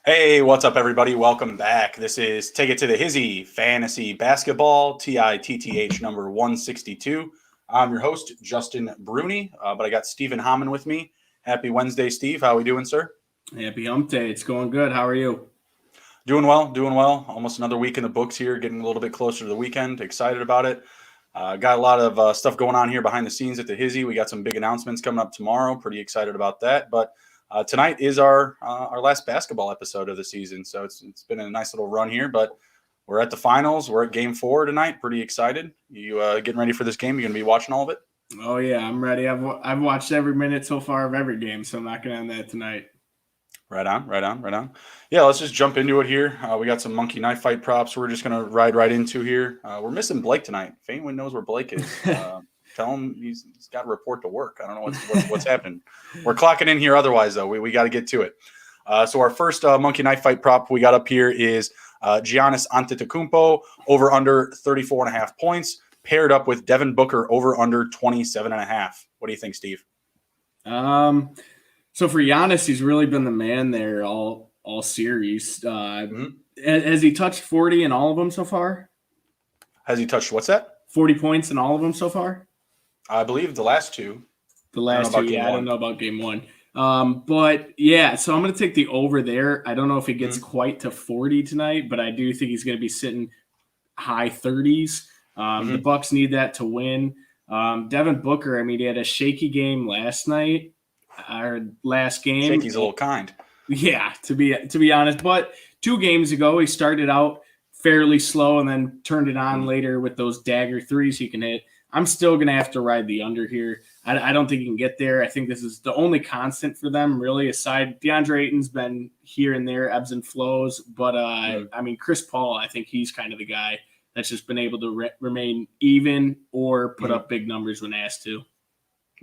Hey, what's up, everybody? Welcome back. This is Take It to the Hizzy Fantasy Basketball, TITTH number 162. I'm your host, Justin Bruni, but I got Stephen Hammond with me. Happy Wednesday, Steve. How are we doing, sir? Happy hump day. It's going good. How are you? Doing well. Almost another week in the books here, getting a little bit closer to the weekend. Excited about it. Got a lot of stuff going on here behind the scenes at the Hizzy. We got some big announcements coming up tomorrow. Pretty excited about that. But tonight is our last basketball episode of the season. So it's been a nice little run here. But we're at the finals. We're at Game 4 tonight. Pretty excited. You getting ready for this game? You going to be watching all of it? Oh, yeah. I'm ready. I've watched every minute so far of every game, so I'm not going to end that tonight. Right on. Yeah, let's just jump into it here. We got some monkey knife fight props we're just going to ride right into here. We're missing Blake tonight. If anyone knows where Blake is, tell him he's got to report to work. I don't know what's happening. We're clocking in here otherwise, though. We got to get to it. So our first monkey knife fight prop we got up here is Giannis Antetokounmpo over under 34.5 points, paired up with Devin Booker over under 27.5. What do you think, Steve? So for Giannis, he's really been the man there all series. Has he touched 40 in all of them so far? Has he touched what's that? 40 points in all of them so far? I believe the last two. I don't know about game one. But yeah, so I'm going to take the over there. I don't know if he gets quite to 40 tonight, but I do think he's going to be sitting high 30s. The Bucks need that to win. Devin Booker, I mean, he had a shaky game last night. Our last game. Shaky's a little kind. Yeah, to be honest. But 2 games ago, he started out fairly slow and then turned it on later with those dagger threes he can hit. I'm still going to have to ride the under here. I don't think he can get there. I think this is the only constant for them, really, aside. DeAndre Ayton's been here and there, ebbs and flows. But, I mean, Chris Paul, I think he's kind of the guy that's just been able to remain even or put up big numbers when asked to.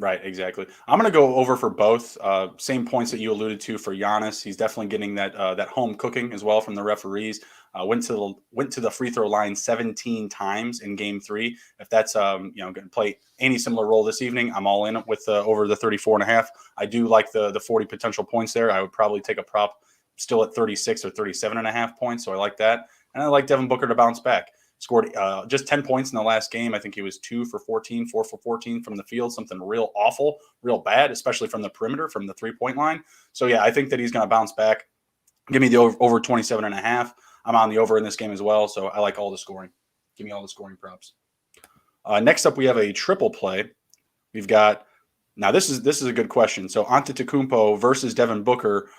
Right, exactly. I'm going to go over for both. Same points that you alluded to for Giannis. He's definitely getting that home cooking as well from the referees. Went to the free throw line 17 times in Game 3. If that's going to play any similar role this evening, I'm all in with over the 34.5. I do like the 40 potential points there. I would probably take a prop still at 36 or 37.5 points. So I like that, and I like Devin Booker to bounce back. Scored just 10 points in the last game. I think he was 2 for 14, 4 for 14 from the field, something real awful, real bad, especially from the perimeter, from the three-point line. So, yeah, I think that he's going to bounce back. Give me the over 27.5. I'm on the over in this game as well, so I like all the scoring. Give me all the scoring props. Next up, we have a triple play. We've got – now this is a good question. So, Antetokounmpo versus Devin Booker.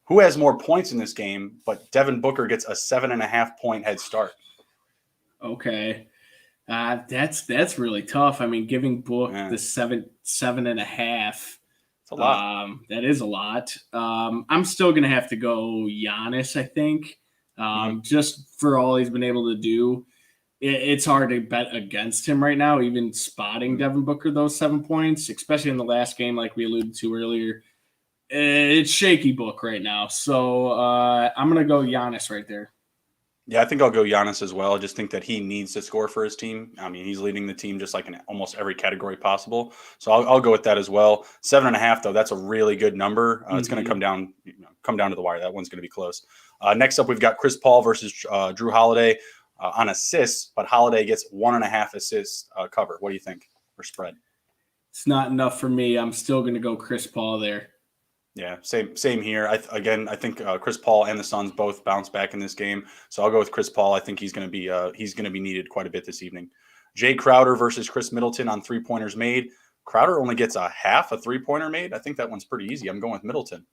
Who has more points in this game, but Devin Booker gets a 7.5-point head start? Okay. That's really tough. I mean, giving Book the 7.5. It's a lot. That is a lot. I'm still going to have to go Giannis, I think, just for all he's been able to do. It's hard to bet against him right now, even spotting Devin Booker those 7 points, especially in the last game like we alluded to earlier. It's shaky Book right now. So I'm going to go Giannis right there. Yeah, I think I'll go Giannis as well. I just think that he needs to score for his team. I mean, he's leading the team just like in almost every category possible. So I'll go with that as well. 7.5, though, that's a really good number. It's going to come down to the wire. That one's going to be close. Next up, we've got Chris Paul versus Drew Holiday on assists, but Holiday gets 1.5 assists cover. What do you think for spread? It's not enough for me. I'm still going to go Chris Paul there. Yeah, same here. I think Chris Paul and the Suns both bounce back in this game, so I'll go with Chris Paul. I think he's going to be needed quite a bit this evening. Jay Crowder versus Chris Middleton on 3-pointers made. Crowder only gets a half a 3-pointer made. I think that one's pretty easy. I'm going with Middleton.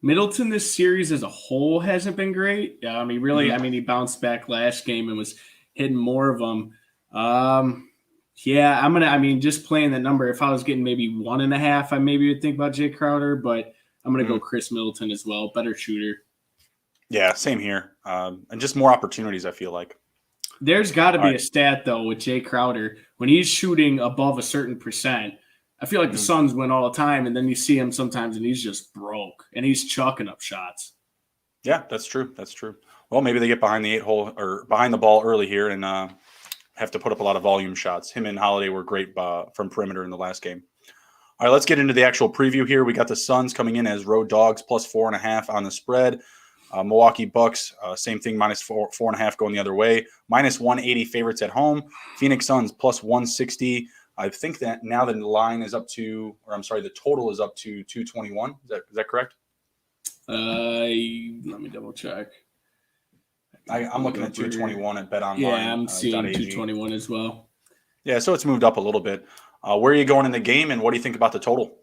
Middleton this series as a whole hasn't been great. I mean, he bounced back last game and was hitting more of them. Yeah, just playing the number, if I was getting maybe 1.5, I maybe would think about Jay Crowder, but I'm going to go Chris Middleton as well. Better shooter. Yeah, same here. And just more opportunities, I feel like. There's got to All be right. a stat though with Jay Crowder when he's shooting above a certain percent. I feel like the Mhm. Suns win all the time, and then you see him sometimes, and he's just broke, and he's chucking up shots. Yeah, that's true. That's true. Well, maybe they get behind the 8 hole or behind the ball early here and have to put up a lot of volume shots. Him and Holiday were great from perimeter in the last game. All right, let's get into the actual preview here. We got the Suns coming in as road dogs, plus 4.5 on the spread. Milwaukee Bucks, same thing, minus 4.5 going the other way. Minus 180 favorites at home. Phoenix Suns plus 160. I think that now the line is up to, or I'm sorry, the total is up to 221. Is that correct? Let me double check. I'm Pull it looking at up here. 221 at Yeah, BetOnline. I'm seeing .ag. 221 as well. Yeah, so it's moved up a little bit. Where are you going in the game, and what do you think about the total?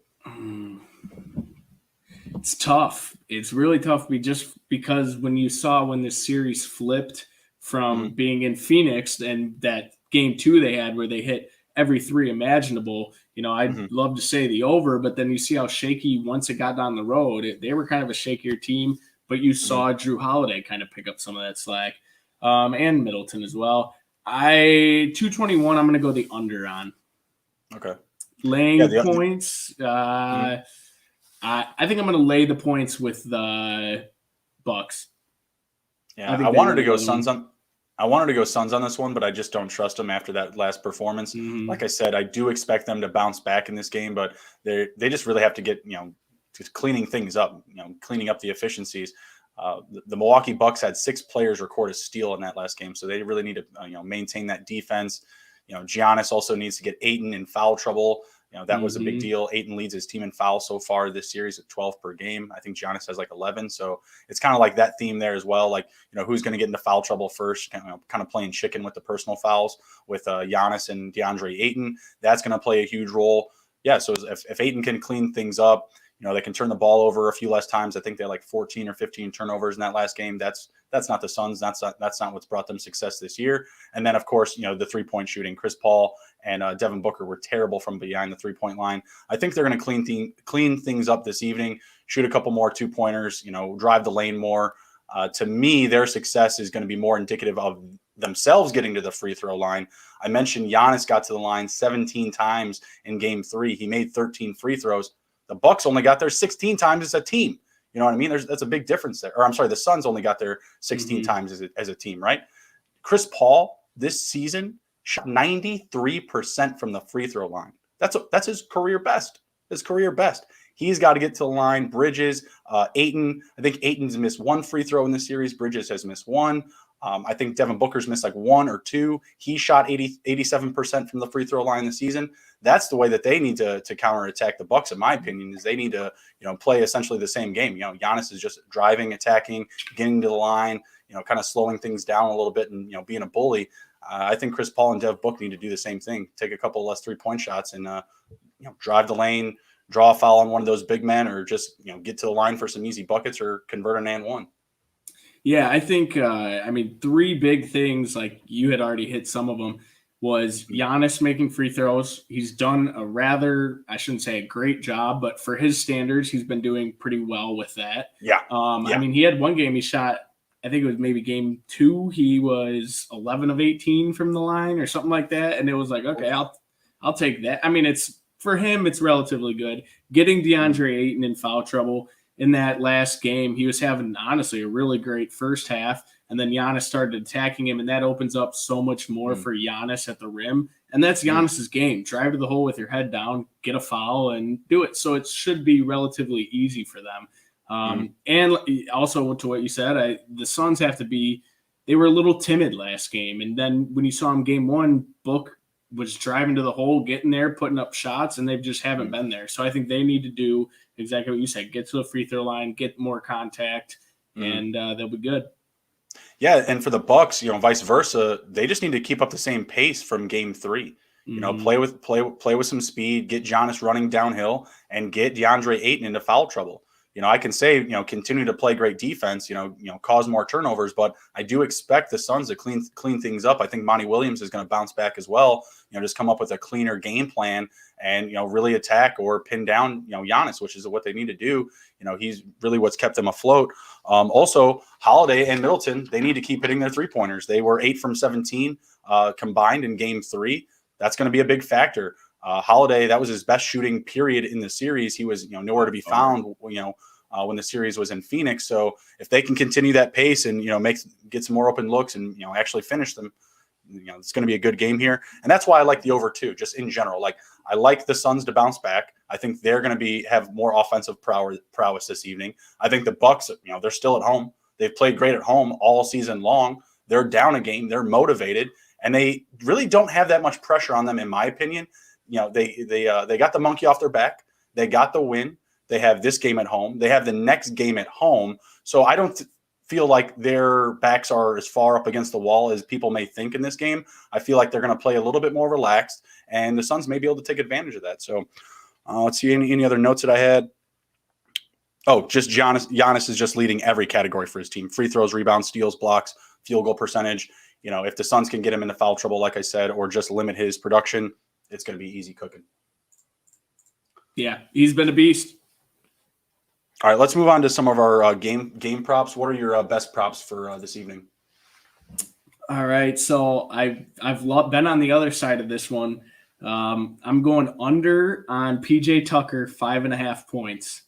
It's tough. It's really tough just because when this series flipped from Mm-hmm. being in Phoenix and that game 2 they had where they hit every three imaginable, I'd Mm-hmm. love to say the over, but then you see how shaky once it got down the road. They were kind of a shakier team, but you Mm-hmm. saw Drew Holiday kind of pick up some of that slack, and Middleton as well. 221. I'm going to go the under on Okay. Yeah. laying The points. mhm. I think I'm going to lay the points with the Bucks. I Yeah. I think they wanted win to go another Suns one. on. I wanted to go Suns on this one, but I just don't trust them after that last performance. Like Mm-hmm. I said, I do expect them to bounce back in this game, but they just really have to get just cleaning things up, cleaning up the efficiencies. The Milwaukee Bucks had 6 players record a steal in that last game, so they really need to maintain that defense. Giannis also needs to get Ayton in foul trouble. That was a big Mm-hmm. deal. Ayton leads his team in fouls so far this series at 12 per game. I think Giannis has like 11, so it's kind of like that theme there as well. Like who's going to get into foul trouble first? Kind of playing chicken with the personal fouls with Giannis and DeAndre Ayton. That's going to play a huge role. Yeah, so if Ayton can clean things up, they can turn the ball over a few less times. I think they had like 14 or 15 turnovers in that last game. That's not the Suns. That's not what's brought them success this year. And then of course, the 3-point shooting. Chris Paul and Devin Booker were terrible from behind the 3-point line. I think they're going to clean things up this evening. Shoot a couple more 2-pointers. Drive the lane more. To me, their success is going to be more indicative of themselves getting to the free throw line. I mentioned Giannis got to the line 17 times in game 3. He made 13 free throws. The Bucks only got there 16 times as a team. You know what I mean? That's a big difference there. Or I'm sorry, the Suns only got there 16 Mm-hmm. times as a team, right? Chris Paul this season shot 93% from the free throw line. That's his career best. His career best. He's got to get to the line. Bridges, Ayton. I think Ayton's missed 1 free throw in this series. Bridges has missed 1. I think Devin Booker's missed like 1 or 2. He shot 87% from the free throw line this season. That's the way that they need to counterattack the Bucks, in my opinion, is they need to play essentially the same game. Giannis is just driving, attacking, getting to the line, kind of slowing things down a little bit and being a bully. I think Chris Paul and Dev Book need to do the same thing. Take a couple less 3-point shots and drive the lane, draw a foul on one of those big men, or just get to the line for some easy buckets or convert an and one. Yeah, I think, 3 big things, like you had already hit some of them, was Giannis making free throws. He's done I shouldn't say a great job, but for his standards, he's been doing pretty well with that. Yeah. He had one game he shot, I think it was maybe game 2, he was 11 of 18 from the line or something like that. And it was like, okay, I'll take that. For him, it's relatively good. Getting DeAndre Ayton in foul trouble in that last game, he was having, honestly, a really great first half. And then Giannis started attacking him, and that opens up so much more for Giannis at the rim. And that's Giannis's game. Drive to the hole with your head down, get a foul, and do it. So it should be relatively easy for them. And also to what you said, the Suns they were a little timid last game. And then when you saw him game 1, Book was driving to the hole, getting there, putting up shots, and they just haven't been there. So I think they need to do exactly what you said, get to the free throw line, get more contact, and they'll be good. Yeah, and for the Bucks, vice versa, they just need to keep up the same pace from game 3. Play with some speed, get Giannis running downhill, and get DeAndre Ayton into foul trouble. I can say, continue to play great defense, cause more turnovers, but I do expect the Suns to clean things up. I think Monty Williams is going to bounce back as well. just come up with a cleaner game plan and, really attack or pin down, Giannis, which is what they need to do. He's really what's kept them afloat. Also, Holiday and Middleton, they need to keep hitting their 3-pointers. They were 8 from 17 combined in game 3. That's going to be a big factor. Holiday, that was his best shooting period in the series. He was, nowhere to be found, when the series was in Phoenix. So if they can continue that pace and, get some more open looks and, actually finish them, it's going to be a good game here. And that's why I like the over 2, just in general. Like, I like the Suns to bounce back. I think they're going to have more offensive prowess this evening. I think the Bucks, they're still at home. They've played great at home all season long. They're down a game. They're motivated, and they really don't have that much pressure on them, in my opinion. They got the monkey off their back. They got the win. They have this game at home. They have the next game at home. So I don't feel like their backs are as far up against the wall as people may think in this game. I feel like they're going to play a little bit more relaxed, and the Suns may be able to take advantage of that. So let's see any other notes that I had. Oh, just Giannis is just leading every category for his team: free throws, rebounds, steals, blocks, field goal percentage. If the Suns can get him into foul trouble, like I said, or just limit his production, it's going to be easy cooking. Yeah, he's been a beast. All right, let's move on to some of our game props. What are your best props for this evening? All right, so I've been on the other side of this one. I'm going under on PJ Tucker, 5.5 points.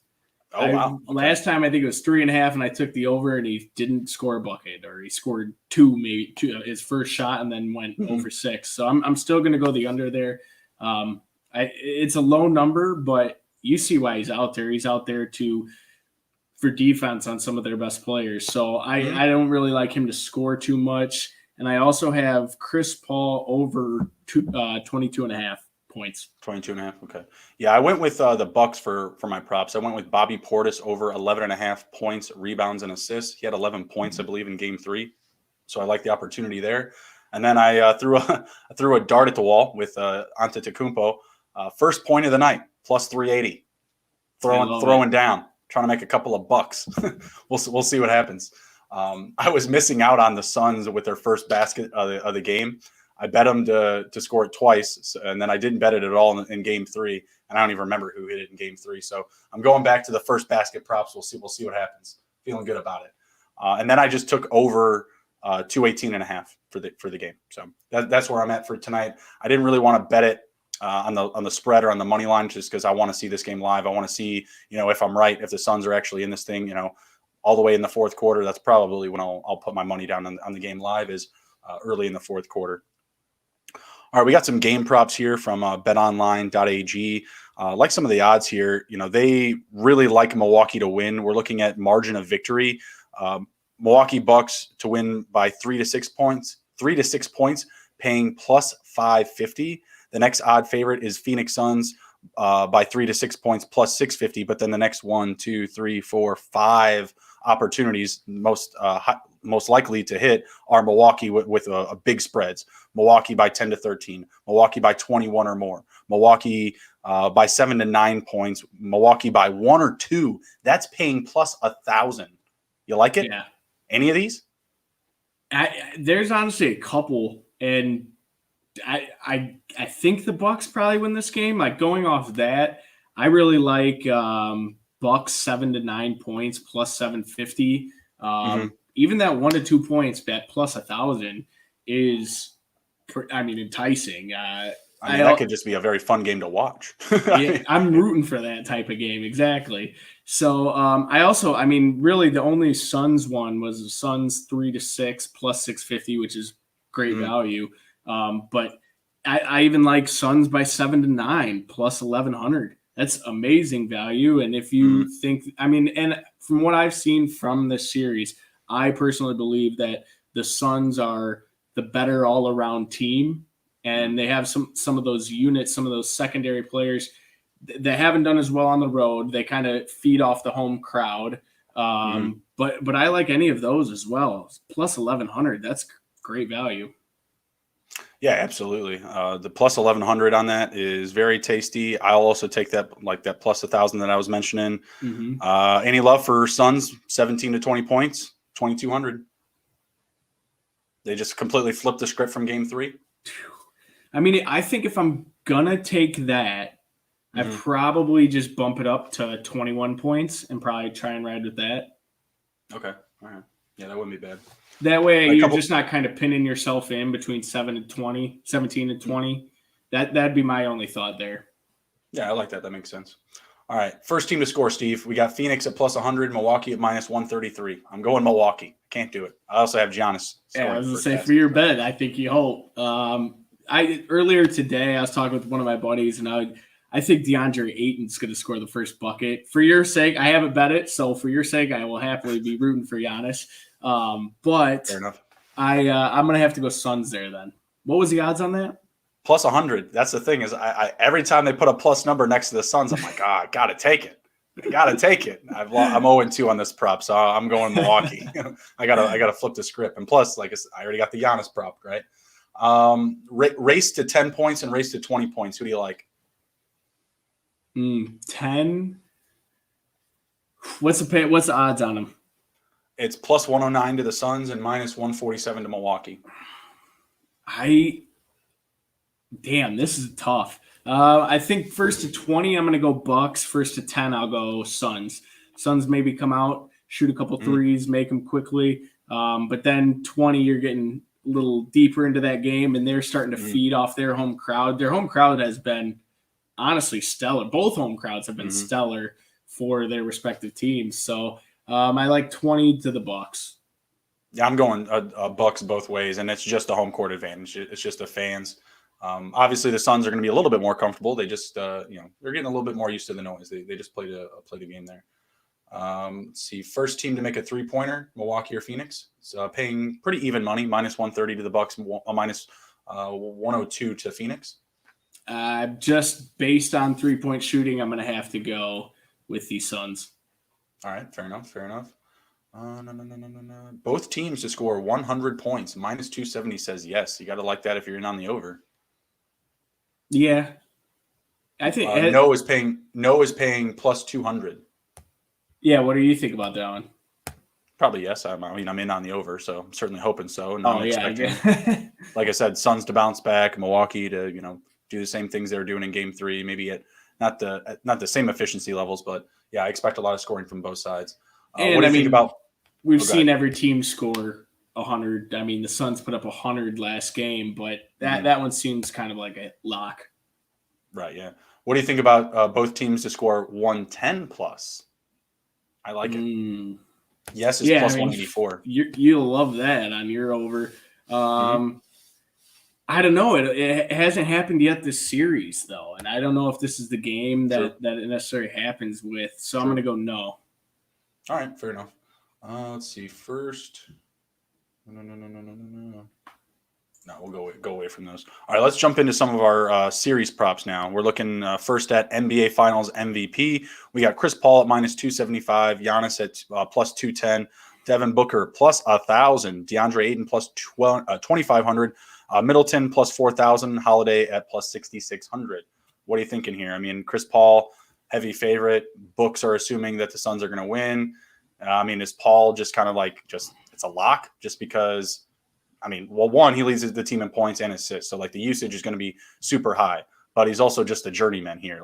Oh, wow. Okay. Last time I think it was 3.5, and I took the over, and he didn't score a bucket, or he scored two, his first shot, and then went over 6. So I'm still going to go the under there. It's a low number, but you see why he's out there. He's out there for defense on some of their best players. So I don't really like him to score too much. And I also have Chris Paul over 22.5 points. 22.5. Okay. Yeah, I went with the Bucks for my props. I went with Bobby Portis over 11.5 points, rebounds, and assists. He had 11 points, I believe, in game 3. So I like the opportunity there. And then I threw a dart at the wall with Antetokounmpo. First point of the night, plus 380. Throwing down, trying to make a couple of bucks. We'll see what happens. I was missing out on the Suns with their first basket of the game. I bet them to score it twice, and then I didn't bet it at all in game 3, and I don't even remember who hit it in game 3. So I'm going back to the first basket props. We'll see what happens. Feeling good about it. And then I just took over 218.5 for the game. So that's where I'm at for tonight. I didn't really want to bet it on the spread or on the money line, just because I want to see this game live. I want to see, if I'm right, if the Suns are actually in this thing, all the way in the fourth quarter. That's probably when I'll put my money down on the game live, is early in the fourth quarter. All right, we got some game props here from betonline.ag. Like some of the odds here, they really like Milwaukee to win. We're looking at margin of victory. Milwaukee Bucks to win by 3 to 6 points, paying plus 550. The next odd favorite is Phoenix Suns by 3 to 6 points, plus 650. But then the next 1, 2, 3, 4, 5 opportunities most likely to hit are Milwaukee with a big spreads. Milwaukee by 10 to 13, Milwaukee by 21 or more, Milwaukee by 7 to 9 points, Milwaukee by 1 or 2. That's paying plus 1,000. You like it? Yeah. Any of these? There's honestly a couple, and I think the Bucks probably win this game. Like, going off that, I really like Bucks 7 to 9 points plus 750. Even that 1 to 2 points bet plus 1,000 is, enticing. That could just be a very fun game to watch. I'm rooting for that type of game. Exactly. So really the only Suns one was the Suns 3 to 6 plus 650, which is great value. But I even like Suns by 7 to 9 plus 1,100. That's amazing value. And if you think, and from what I've seen from this series, I personally believe that the Suns are the better all-around team, and they have some of those units, some of those secondary players that haven't done as well on the road. They kind of feed off the home crowd. But I like any of those as well. Plus 1,100, that's great value. Yeah, absolutely. The plus 1,100 on that is very tasty. I'll also take that plus 1,000 that I was mentioning. Any love for Suns 17 to 20 points, 2,200? They just completely flipped the script from game 3. I mean, I think if I'm gonna take that, I probably just bump it up to 21 points and probably try and ride with that. Okay. All right. Yeah, that wouldn't be bad. That way, you're just not kind of pinning yourself in between 17 and 20. That'd be my only thought there. Yeah, I like that. That makes sense. All right. First team to score, Steve. We got Phoenix at plus 100, Milwaukee at minus 133. I'm going Milwaukee. Can't do it. I also have Giannis. Yeah, I was going to say, for your bet, I think you hope. Earlier today, I was talking with one of my buddies, and I think DeAndre Ayton's going to score the first bucket. For your sake, I haven't bet it, so for your sake, I will happily be rooting for Giannis. But fair enough. I'm going to have to go Suns there then. What was the odds on that? Plus 100. That's the thing is, I every time they put a plus number next to the Suns, I'm like, I got to take it. I got to take it. I'm 0-2 on this prop, so I'm going Milwaukee. I gotta flip the script. And plus, like I already got the Giannis prop, right? Race to 10 points and race to 20 points. Who do you like? 10. What's the odds on them? It's plus 109 to the Suns and minus 147 to Milwaukee. Damn, this is tough. I think first to 20, I'm going to go Bucks. First to 10, I'll go Suns. Suns maybe come out, shoot a couple threes, make them quickly. But then 20, you're getting a little deeper into that game, and they're starting to feed off their home crowd. Their home crowd has been honestly stellar. Both home crowds have been stellar for their respective teams. So I like 20 to the Bucks. Yeah, I'm going Bucks both ways, and it's just a home court advantage. It's just the fans. Obviously, the Suns are going to be a little bit more comfortable. They just, they're getting a little bit more used to the noise. They just played a game there. Let's see. First team to make a 3-pointer, Milwaukee or Phoenix. It's paying pretty even money, minus 130 to the Bucks, minus 102 to Phoenix. Just based on 3-point shooting, I'm going to have to go with the Suns. All right, fair enough. No. Both teams to score 100 points, minus 270 says yes. You got to like that if you're in on the over. Yeah, I think No is paying plus 200. Yeah, what do you think about that one? Probably yes. I'm in on the over, so I'm certainly hoping so. And I'm expecting, like I said, Suns to bounce back, Milwaukee to do the same things they were doing in Game 3. Maybe at not the same efficiency levels, but yeah, I expect a lot of scoring from both sides. And what do you think about? We've seen every team score 100. I mean, the Suns put up 100 last game, but that one seems kind of like a lock. Right. Yeah. What do you think about both teams to score 110 plus? I like it. Yes, it's plus 184. You'll love that on your over. I don't know. It hasn't happened yet this series, though. And I don't know if this is the game that it necessarily happens with. So I'm going to go no. All right. Fair enough. Let's see. First. No. No, we'll go away from those. All right, let's jump into some of our series props now. We're looking first at NBA Finals MVP. We got Chris Paul at minus 275, Giannis at plus 210, Devin Booker plus 1,000, DeAndre Ayton plus 2,500, Middleton plus 4,000, Holiday at plus 6,600. What are you thinking here? I mean, Chris Paul, heavy favorite. Books are assuming that the Suns are going to win. Is Paul just kind of it's a lock just because? One, he leads the team in points and assists. So, the usage is going to be super high. But he's also just a journeyman here.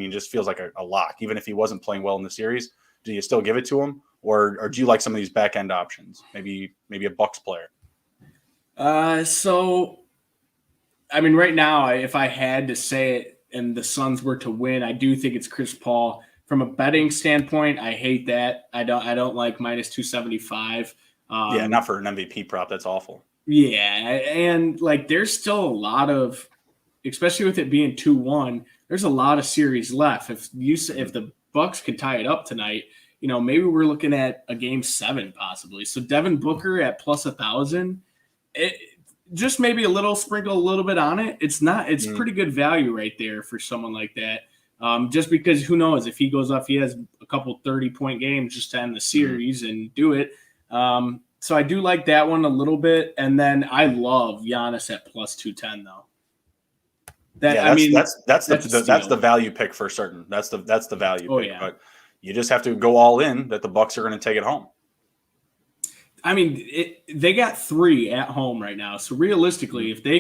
Just feels like a lock. Even if he wasn't playing well in the series, do you still give it to him? Or do you like some of these back-end options? Maybe a Bucks player? Right now, if I had to say it and the Suns were to win, I do think it's Chris Paul. From a betting standpoint, I hate that. I don't like minus 275. Not for an MVP prop. That's awful. Yeah, and there's still a lot of, especially with it being 2-1, there's a lot of series left. If the Bucks could tie it up tonight, maybe we're looking at a Game 7 possibly. So Devin Booker at plus 1,000, just maybe sprinkle a little bit on it. It's pretty good value right there for someone like that. Just because who knows if he goes off, he has a couple 30-point games just to end the series and do it. So I do like that one a little bit, and then I love Giannis at plus 210 though. That's the value pick for certain. That's the value pick. Yeah. But you just have to go all in that the Bucks are going to take it home. I mean, they got 3 at home right now. So realistically, if they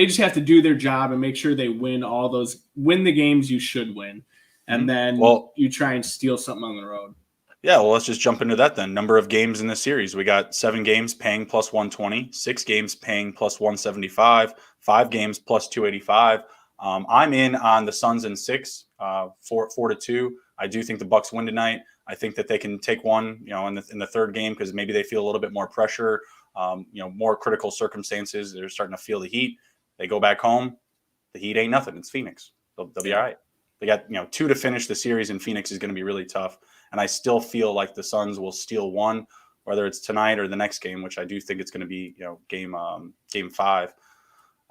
just have to do their job and make sure they win the games you should win. And then you try and steal something on the road. Yeah, well, let's just jump into that then. Number of games in this series. We got 7 games paying plus 120, 6 games paying plus 175, 5 games plus 285. I'm in on the Suns in 6, 4-2. I do think the Bucks win tonight. I think that they can take one, in the third game because maybe they feel a little bit more pressure, more critical circumstances. They're starting to feel the heat. They go back home. The Heat ain't nothing. It's Phoenix. They'll be all right. They got 2 to finish the series, and Phoenix is going to be really tough. And I still feel like the Suns will steal one, whether it's tonight or the next game, which I do think it's going to be, game 5.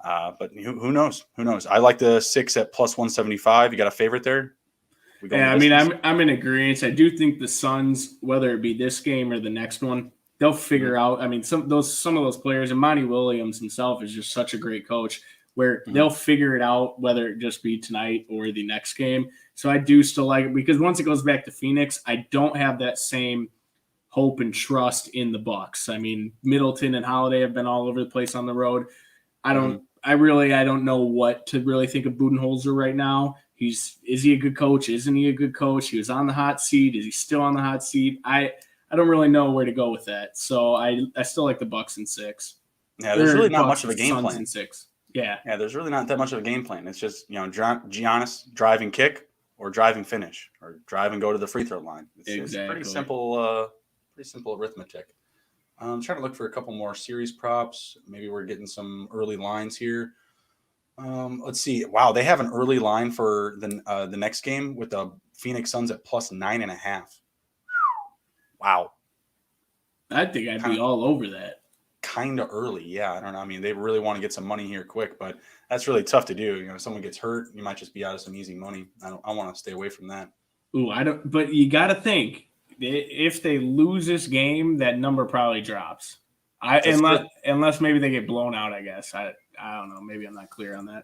But who knows? Who knows? I like the 6 at plus 175. You got a favorite there? Yeah, I mean, I'm in agreement. I do think the Suns, whether it be this game or the next one, they'll figure out. I mean, some of those players, and Monty Williams himself is just such a great coach, where they'll figure it out, whether it just be tonight or the next game. So I do still like it because once it goes back to Phoenix, I don't have that same hope and trust in the Bucks. I mean, Middleton and Holiday have been all over the place on the road. I don't know what to really think of Budenholzer right now. Is he a good coach? Isn't he a good coach? He was on the hot seat. Is he still on the hot seat? I don't really know where to go with that. So I still like the Bucks in 6. Yeah, there's really not much of a game plan. In 6. Yeah, there's really not that much of a game plan. It's just Giannis drive and kick or drive and finish or drive and go to the free throw line. It's pretty simple arithmetic. I'm trying to look for a couple more series props. Maybe we're getting some early lines here. Let's see. Wow, they have an early line for the next game with the Phoenix Suns at plus 9.5. Wow. I think I'd be all over that. Kind of early, yeah. I don't know. I mean, they really want to get some money here quick, but that's really tough to do. If someone gets hurt, you might just be out of some easy money. I want to stay away from that. Ooh, I don't. But you got to think if they lose this game, that number probably drops. Unless maybe they get blown out. I guess I don't know. Maybe I'm not clear on that.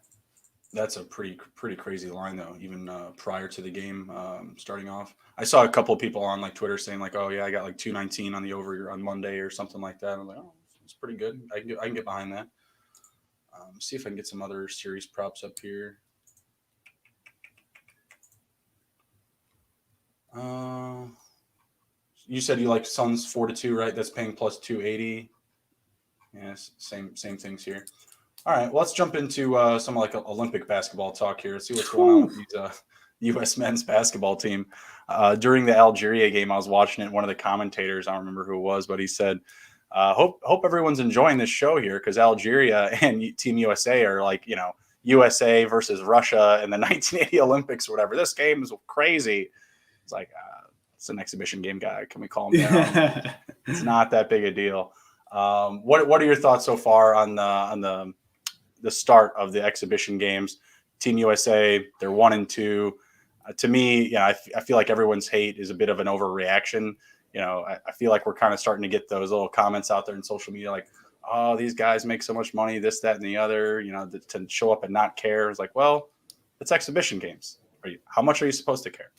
That's a pretty crazy line though. Even prior to the game starting off, I saw a couple of people on like Twitter saying like, "Oh yeah, I got like 219 on the over on Monday or something like that." I'm like, "Oh, it's pretty good. I can get behind that." See if I can get some other series props up here. You said you like Suns 4-2, right? That's paying plus 280. Yes, same things here. All right, well, let's jump into some like Olympic basketball talk here. Let's see what's going on with these U.S. men's basketball team. During the Algeria game, I was watching it. One of the commentators, I don't remember who it was, but he said, "Hope everyone's enjoying this show here because Algeria and Team USA are like USA versus Russia in the 1980 Olympics or whatever. This game is crazy." It's like it's an exhibition game, guy. Can we calm down? It's not that big a deal. What are your thoughts so far on the start of the exhibition games? Team USA, they're 1-2. To me, I feel like everyone's hate is a bit of an overreaction. I feel like we're kind of starting to get those little comments out there in social media, like, "Oh, these guys make so much money, this, that, and the other." To show up and not care. It's like, well, it's exhibition games. How much are you supposed to care?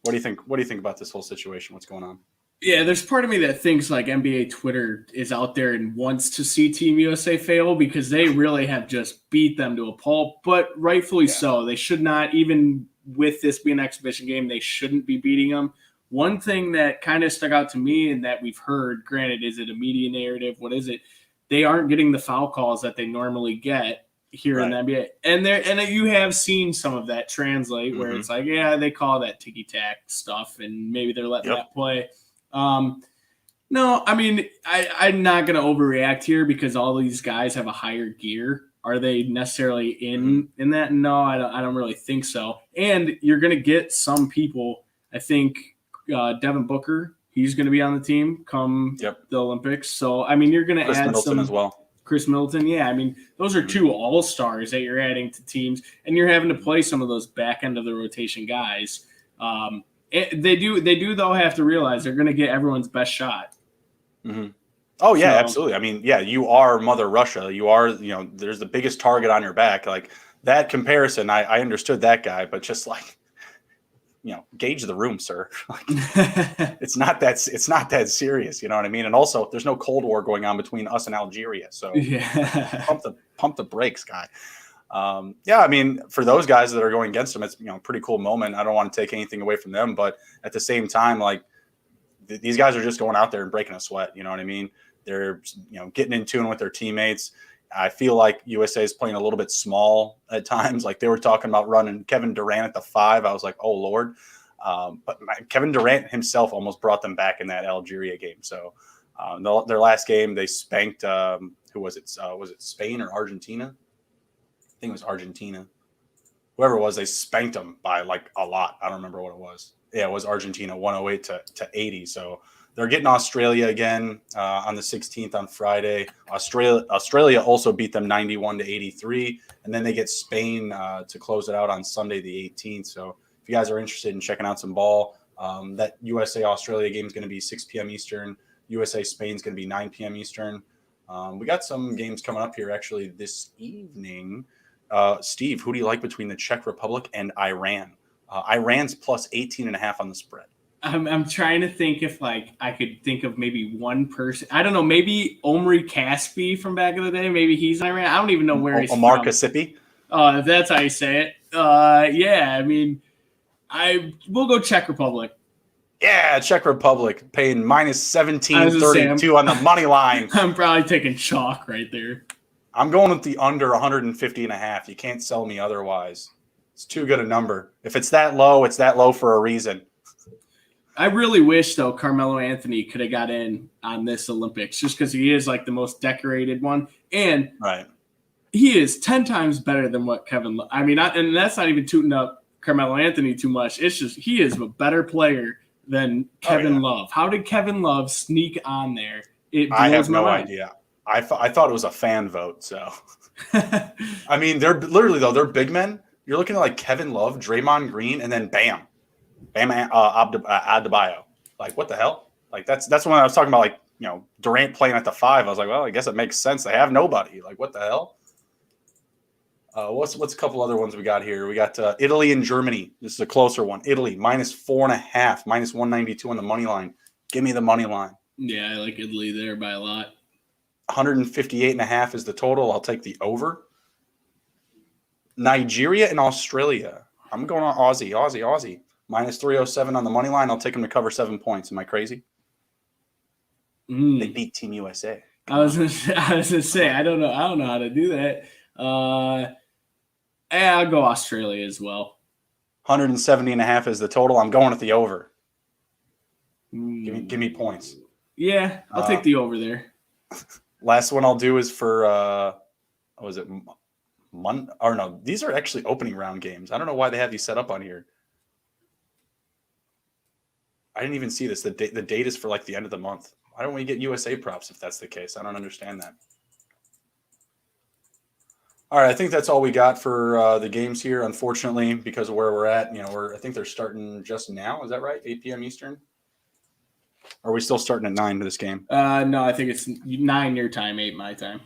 What do you think? What do you think about this whole situation? What's going on? Yeah, there's part of me that thinks like NBA Twitter is out there and wants to see Team USA fail because they really have just beat them to a pulp, but rightfully so. They should not, even with this being an exhibition game, they shouldn't be beating them. One thing that kind of stuck out to me and that we've heard, granted, is it a media narrative? What is it? They aren't getting the foul calls that they normally get here in the NBA. And you have seen some of that translate where it's like, yeah, they call that ticky-tack stuff and maybe they're letting that play. No, I mean, I'm not going to overreact here because all these guys have a higher gear. Are they necessarily in that? No, I don't really think so. And you're going to get some people. I think Devin Booker, he's going to be on the team come the Olympics. So I mean, you're going to add Middleton some as well. Chris Middleton, yeah. I mean, those are 2 all-stars that you're adding to teams, and you're having to play some of those back end of the rotation guys. They do though have to realize they're going to get everyone's best shot. Mm-hmm. Oh yeah, absolutely. I mean, yeah, you are Mother Russia. You are, there's the biggest target on your back. Like that comparison, I understood that guy, but just like gauge the room, sir. It's not that serious. You know what I mean? And also, there's no Cold War going on between us and Algeria. So Yeah. pump the brakes, guy. Yeah, I mean, for those guys that are going against them, it's a pretty cool moment. I don't want to take anything away from them, but at the same time, like these guys are just going out there and breaking a sweat. You know what I mean? They're getting in tune with their teammates. I feel like USA is playing a little bit small at times. Like they were talking about running Kevin Durant at the 5. I was like, oh Lord. But Kevin Durant himself almost brought them back in that Algeria game. So their last game, they spanked, who was it? Was it Spain or Argentina? I think it was Argentina. Whoever it was, they spanked them by like a lot. I don't remember what it was. Yeah, it was Argentina, 108 to 80. So they're getting Australia again on the 16th on Friday. Australia also beat them 91 to 83, and then they get Spain to close it out on Sunday the 18th. So if you guys are interested in checking out some ball, that USA Australia game is going to be 6 p.m. Eastern. USA Spain is going to be 9 p.m. Eastern. We got some games coming up here actually this evening. Steve, who do you like between the Czech Republic and Iran? Iran's plus 18.5 on the spread. I'm trying to think if like I could think of maybe one person. I don't know. Maybe Omri Caspi from back in the day. Maybe he's in Iran. I don't even know where he's Omar from. Kasipi? If that's how you say it. Yeah. I mean, we'll go Czech Republic. Yeah, Czech Republic paying minus 17.32 on the money line. I'm probably taking chalk right there. I'm going with the under 150.5. You can't sell me otherwise. It's too good a number. If it's that low, it's that low for a reason. I really wish, though, Carmelo Anthony could have got in on this Olympics just because he is like the most decorated one. And he is 10 times better than what Kevin – I mean, and that's not even tooting up Carmelo Anthony too much. It's just he is a better player than Kevin Love. How did Kevin Love sneak on there? I have no idea. I thought it was a fan vote. So, I mean, they're literally, though, they're big men. You're looking at like Kevin Love, Draymond Green, and then Bam Adebayo. Like, what the hell? Like, that's when I was talking about, like, Durant playing at the 5. I was like, well, I guess it makes sense. They have nobody. Like, what the hell? What's a couple other ones we got here? We got Italy and Germany. This is a closer one. Italy, minus 4.5, minus 192 on the money line. Give me the money line. Yeah, I like Italy there by a lot. 158.5 is the total. I'll take the over. Nigeria and Australia. I'm going on Aussie. Minus 307 on the money line. I'll take them to cover 7 points. Am I crazy? They beat Team USA. I was gonna say I don't know how to do that. I'll go Australia as well. 170.5 is the total. I'm going with the over. Give me points. Yeah, I'll take the over there. Last one I'll do is for was it or no, these are actually opening round games. I don't know why they have these set up on here. I didn't even see this. The date is for like the end of the month. Why don't we get USA props if that's the case? I don't understand that. All right, I think that's all we got for the games here. Unfortunately, because of where we're at, I think they're starting just now. Is that right? 8 p.m. Eastern? Or are we still starting at 9 for this game? No, I think it's 9 your time, 8 my time.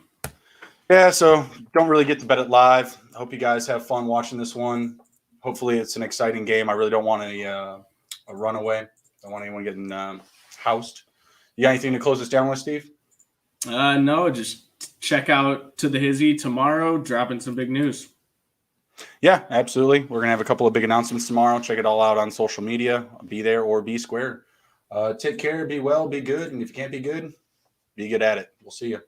Yeah, so don't really get to bet it live. I hope you guys have fun watching this one. Hopefully it's an exciting game. I really don't want a runaway. Don't want anyone getting housed. You got anything to close this down with, Steve? No, just check out To the Hizzy tomorrow, dropping some big news. Yeah, absolutely. We're going to have a couple of big announcements tomorrow. Check it all out on social media. Be there or be square. Take care, be well, be good. And if you can't be good at it. We'll see you.